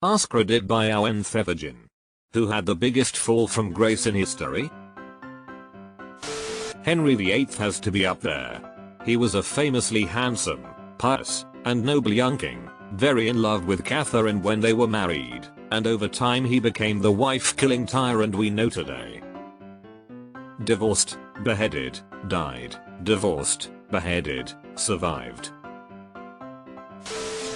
AskReddit by our enthralling. Who had the biggest fall from grace in history? Henry VIII has to be up there. He was a famously handsome, pious, and noble young king, very in love with Catherine when they were married, and over time he became the wife-killing tyrant we know today. Divorced, beheaded, died, divorced, beheaded, survived.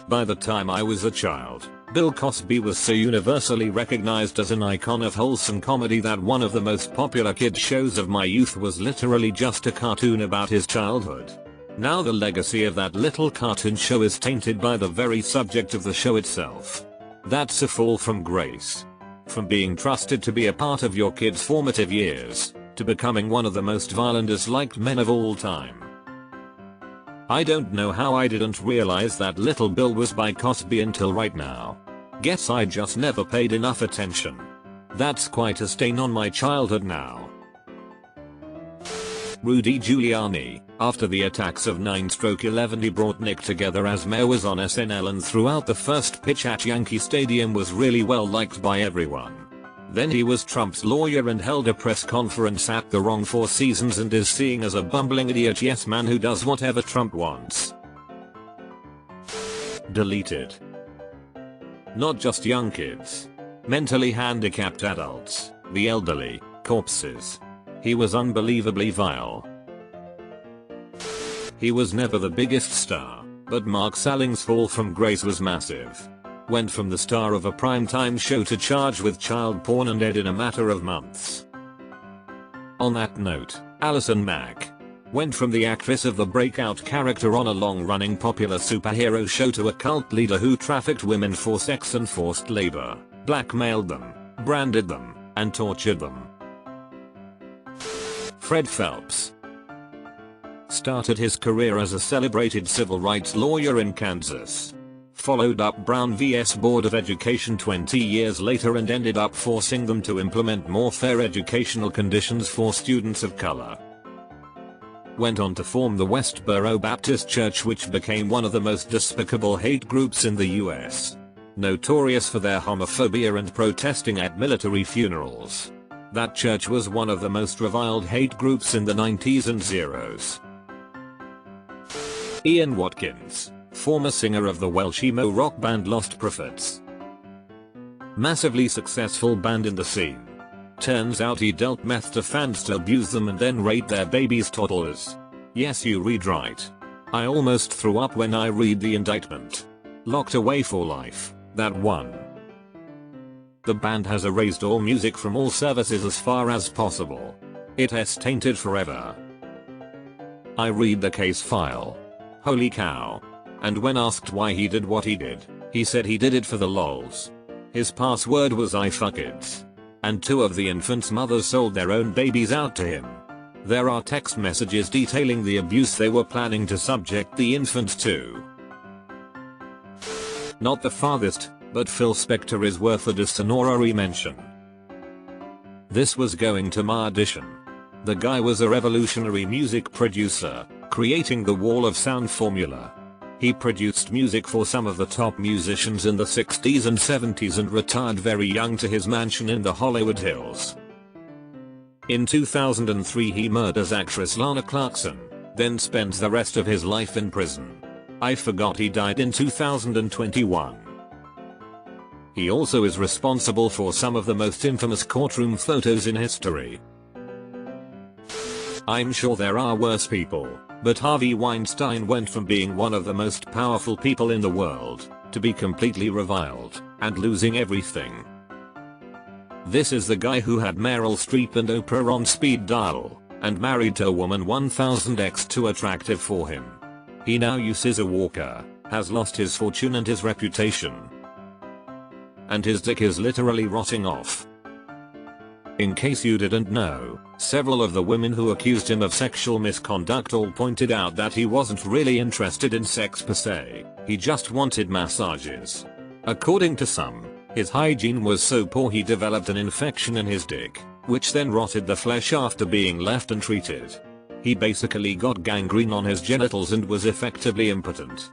By the time I was a child, Bill Cosby was so universally recognized as an icon of wholesome comedy that one of the most popular kids shows of my youth was literally just a cartoon about his childhood. Now the legacy of that little cartoon show is tainted by the very subject of the show itself. That's a fall from grace. From being trusted to be a part of your kid's formative years, to becoming one of the most vile and disliked men of all time. I don't know how I didn't realize that little Bill was by Cosby until right now. Guess I just never paid enough attention. That's quite a stain on my childhood now. Rudy Giuliani, after the attacks of 9/11, he brought Nick together as mayor, was on SNL, and throughout the first pitch at Yankee Stadium was really well liked by everyone. Then he was Trump's lawyer and held a press conference at the wrong Four Seasons and is seen as a bumbling idiot yes man who does whatever Trump wants. Deleted. Not just young kids. Mentally handicapped adults, the elderly, corpses. He was unbelievably vile. He was never the biggest star, but Mark Salling's fall from grace was massive. Went from the star of a primetime show to charged with child porn and dead in a matter of months. On that note, Allison Mack went from the actress of the breakout character on a long-running popular superhero show to a cult leader who trafficked women for sex and forced labor, blackmailed them, branded them, and tortured them. Fred Phelps started his career as a celebrated civil rights lawyer in Kansas. Followed up Brown vs. Board of Education 20 years later and ended up forcing them to implement more fair educational conditions for students of color. Went on to form the Westboro Baptist Church, which became one of the most despicable hate groups in the US. Notorious for their homophobia and protesting at military funerals. That church was one of the most reviled hate groups in the 90s and zeros. Ian Watkins, former singer of the Welsh emo rock band Lost Prophets. Massively successful band in the scene. Turns out he dealt meth to fans to abuse them and then rape their babies' toddlers. Yes, you read right. I almost threw up when I read the indictment. Locked away for life, that one. The band has erased all music from all services as far as possible. It has tainted forever. I read the case file. Holy cow. And when asked why he did what he did, he said he did it for the lols. His password was I fuck it. And 2 of the infants' mothers sold their own babies out to him. There are text messages detailing the abuse they were planning to subject the infants to. Not the farthest, but Phil Spector is worth a dishonorary mention. This was going to my audition. The guy was a revolutionary music producer, creating the wall of sound formula. He produced music for some of the top musicians in the 60s and 70s and retired very young to his mansion in the Hollywood Hills. In 2003 he murders actress Lana Clarkson, then spends the rest of his life in prison. I forgot he died in 2021. He also is responsible for some of the most infamous courtroom photos in history. I'm sure there are worse people, but Harvey Weinstein went from being one of the most powerful people in the world, to be completely reviled, and losing everything. This is the guy who had Meryl Streep and Oprah on speed dial, and married to a woman 1000x too attractive for him. He now uses a walker, has lost his fortune and his reputation. And his dick is literally rotting off. In case you didn't know, several of the women who accused him of sexual misconduct all pointed out that he wasn't really interested in sex per se, he just wanted massages. According to some, his hygiene was so poor he developed an infection in his dick, which then rotted the flesh after being left untreated. He basically got gangrene on his genitals and was effectively impotent.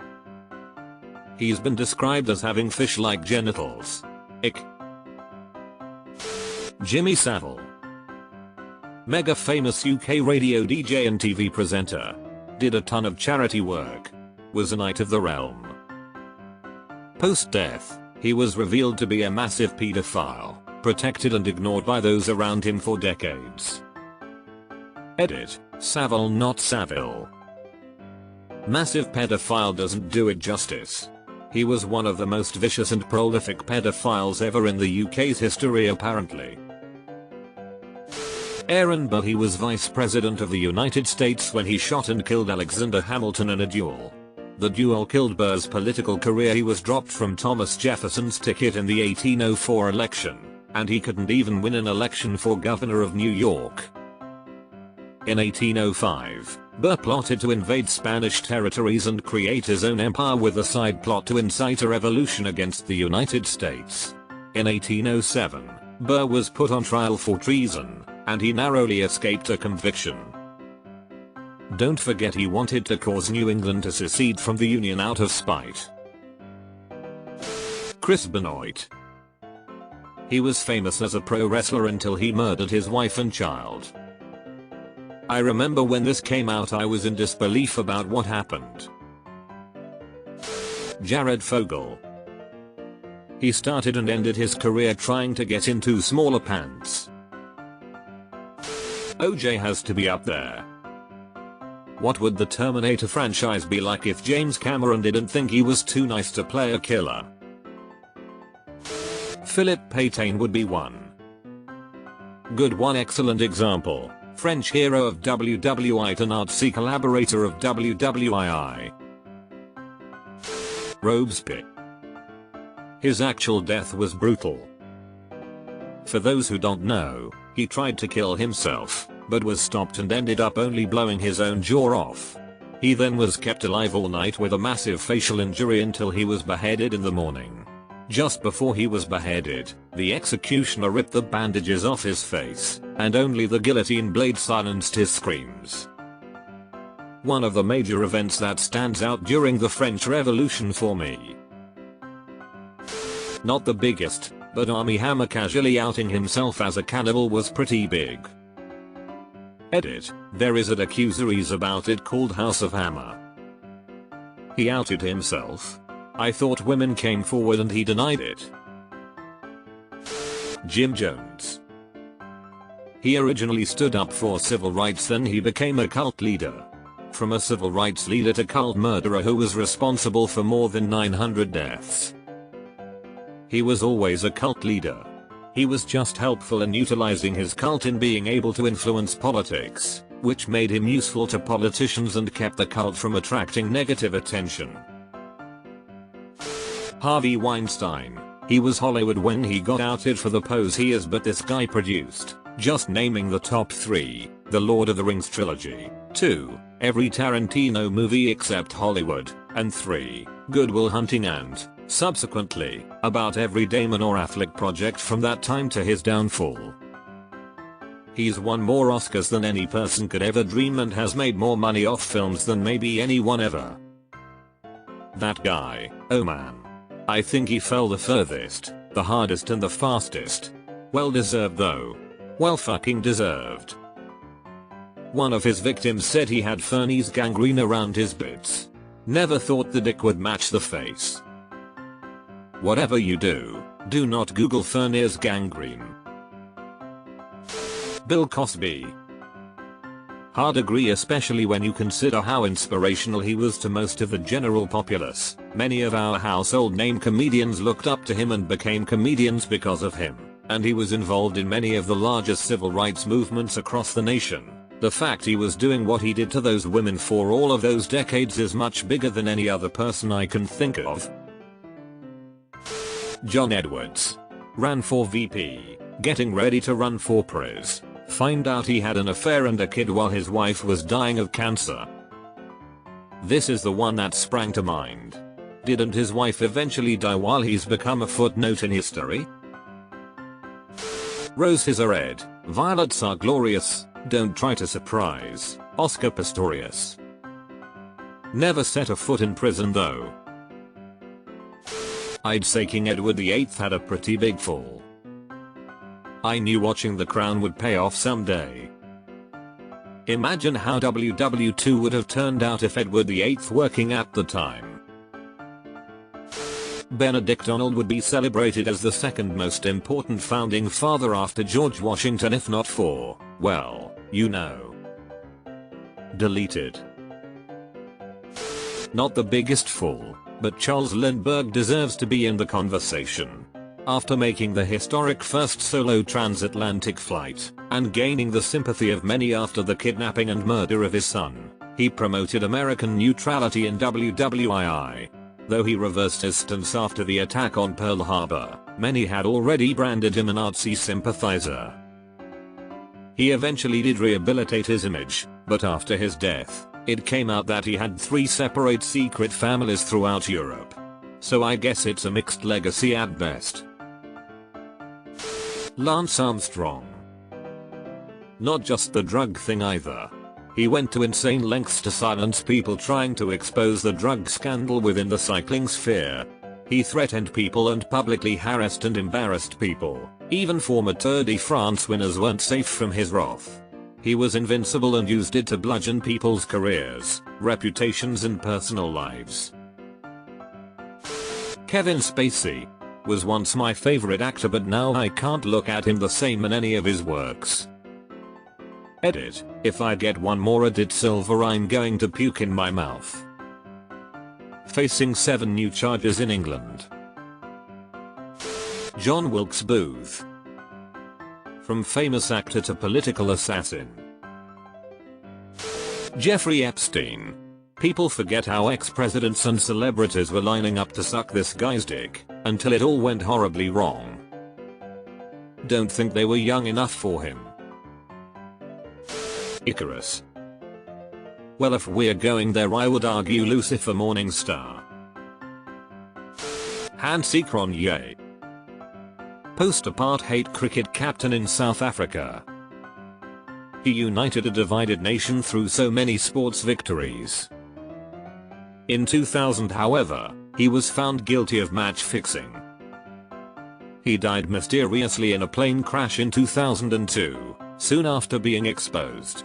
He's been described as having fish-like genitals. Ick. Jimmy Savile. Mega famous UK radio DJ and TV presenter. Did a ton of charity work. Was a knight of the realm. Post-death, he was revealed to be a massive pedophile, protected and ignored by those around him for decades. Edit, Savile not Savile. Massive pedophile doesn't do it justice. He was one of the most vicious and prolific pedophiles ever in the UK's history apparently. Aaron Burr. He was Vice President of the United States when he shot and killed Alexander Hamilton in a duel. The duel killed Burr's political career. He was dropped from Thomas Jefferson's ticket in the 1804 election, and he couldn't even win an election for governor of New York. In 1805, Burr plotted to invade Spanish territories and create his own empire with a side plot to incite a revolution against the United States. In 1807, Burr was put on trial for treason, and he narrowly escaped a conviction. Don't forget he wanted to cause New England to secede from the Union out of spite. Chris Benoit. He was famous as a pro wrestler until he murdered his wife and child. I remember when this came out I was in disbelief about what happened. Jared Fogle. He started and ended his career trying to get into smaller pants. OJ has to be up there. What would the Terminator franchise be like if James Cameron didn't think he was too nice to play a killer? Philip Paytain would be one. Good one. Excellent example. French hero of WWE to Nazi collaborator of WWII. Robespierre. His actual death was brutal. For those who don't know, he tried to kill himself, but was stopped and ended up only blowing his own jaw off. He then was kept alive all night with a massive facial injury until he was beheaded in the morning. Just before he was beheaded, the executioner ripped the bandages off his face, and only the guillotine blade silenced his screams. One of the major events that stands out during the French Revolution for me. Not the biggest, but Armie Hammer casually outing himself as a cannibal was pretty big. Edit, there is a docuseries about it called House of Hammer. He outed himself? I thought women came forward and he denied it. Jim Jones. He originally stood up for civil rights, then he became a cult leader. From a civil rights leader to cult murderer who was responsible for more than 900 deaths. He was always a cult leader. He was just helpful in utilizing his cult in being able to influence politics, which made him useful to politicians and kept the cult from attracting negative attention. Harvey Weinstein. He was Hollywood when he got outed for the pose he is, but this guy produced, just naming the top 3, the Lord of the Rings trilogy, 2, every Tarantino movie except Hollywood, and 3, Good Will Hunting and, subsequently, about every Damon or Affleck project from that time to his downfall. He's won more Oscars than any person could ever dream and has made more money off films than maybe anyone ever. That guy, oh man. I think he fell the furthest, the hardest and the fastest. Well deserved though. Well fucking deserved. One of his victims said he had Fernie's gangrene around his bits. Never thought the dick would match the face. Whatever you do, do not Google Fernie's gangrene. Bill Cosby. Hard agree, especially when you consider how inspirational he was to most of the general populace. Many of our household name comedians looked up to him and became comedians because of him, and he was involved in many of the largest civil rights movements across the nation. The fact he was doing what he did to those women for all of those decades is much bigger than any other person I can think of. John Edwards. Ran for VP, getting ready to run for Pres. Find out he had an affair and a kid while his wife was dying of cancer. This is the one that sprang to mind. Didn't his wife eventually die while he's become a footnote in history? Roses are red, violets are glorious, don't try to surprise, Oscar Pistorius. Never set a foot in prison though. I'd say King Edward VIII had a pretty big fall. I knew watching The Crown would pay off someday. Imagine how WW2 would have turned out if Edward VIII working at the time. Benedict Arnold would be celebrated as the second most important founding father after George Washington, if not for, well, you know. Deleted. Not the biggest fall, but Charles Lindbergh deserves to be in the conversation. After making the historic first solo transatlantic flight, and gaining the sympathy of many after the kidnapping and murder of his son, he promoted American neutrality in WWII. Though he reversed his stance after the attack on Pearl Harbor, many had already branded him a Nazi sympathizer. He eventually did rehabilitate his image, but after his death, it came out that he had 3 separate secret families throughout Europe. So I guess it's a mixed legacy at best. Lance Armstrong. Not just the drug thing either. He went to insane lengths to silence people trying to expose the drug scandal within the cycling sphere. He threatened people and publicly harassed and embarrassed people. Even former Tour de France winners weren't safe from his wrath. He was invincible and used it to bludgeon people's careers, reputations and personal lives. Kevin Spacey was once my favorite actor, but now I can't look at him the same in any of his works. Edit. If I get one more Edit Silver, I'm going to puke in my mouth. Facing 7 new charges in England. John Wilkes Booth. From famous actor to political assassin. Jeffrey Epstein. People forget how ex-presidents and celebrities were lining up to suck this guy's dick, until it all went horribly wrong. Don't think they were young enough for him. Icarus. Well, if we're going there, I would argue Lucifer Morningstar. Hansi Cronje. Post-apartheid cricket captain in South Africa. He united a divided nation through so many sports victories. In 2000, however, he was found guilty of match fixing. He died mysteriously in a plane crash in 2002, soon after being exposed.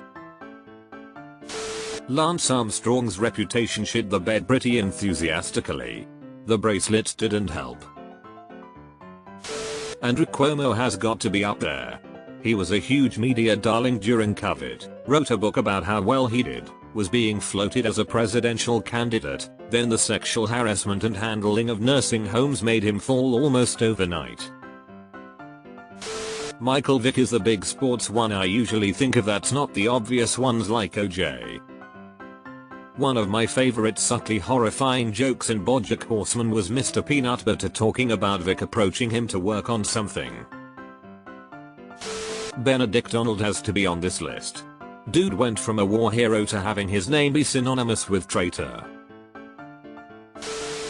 Lance Armstrong's reputation shit the bed pretty enthusiastically. The bracelets didn't help. Andrew Cuomo has got to be up there. He was a huge media darling during COVID, wrote a book about how well he did, was being floated as a presidential candidate, then the sexual harassment and handling of nursing homes made him fall almost overnight. Michael Vick is the big sports one I usually think of, that's not the obvious ones like OJ. One of my favorite subtly horrifying jokes in BoJack Horseman was Mr. Peanut Butter talking about Vic approaching him to work on something. Benedict Arnold has to be on this list. Dude went from a war hero to having his name be synonymous with traitor.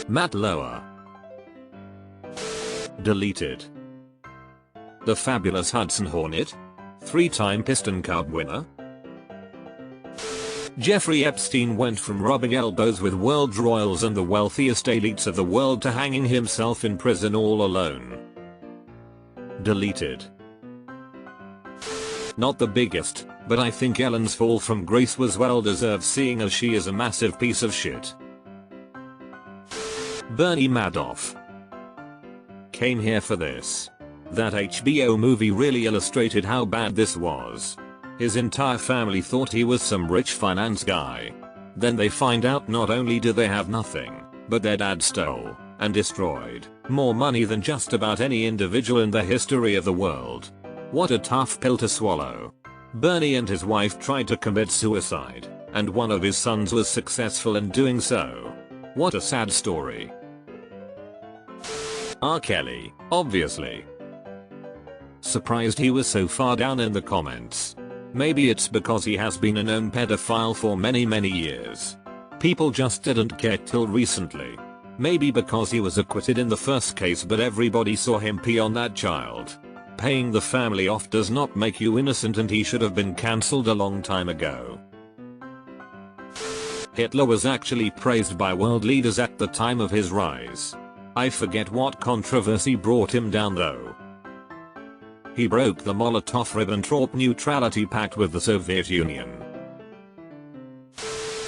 Matt Lauer. Deleted. The fabulous Hudson Hornet? 3-time Piston Cup winner? Jeffrey Epstein went from rubbing elbows with world royals and the wealthiest elites of the world to hanging himself in prison all alone. Deleted. Not the biggest, but I think Ellen's fall from grace was well deserved, seeing as she is a massive piece of shit. Bernie Madoff. Came here for this. That HBO movie really illustrated how bad this was. His entire family thought he was some rich finance guy. Then they find out not only do they have nothing, but their dad stole and destroyed more money than just about any individual in the history of the world. What a tough pill to swallow. Bernie and his wife tried to commit suicide, and one of his sons was successful in doing so. What a sad story. R. Kelly, obviously. Surprised he was so far down in the comments. Maybe it's because he has been a known pedophile for many years. People just didn't care till recently. Maybe because he was acquitted in the first case, but everybody saw him pee on that child. Paying the family off does not make you innocent, and he should have been cancelled a long time ago. Hitler was actually praised by world leaders at the time of his rise. I forget what controversy brought him down though. He broke the Molotov-Ribbentrop neutrality pact with the Soviet Union.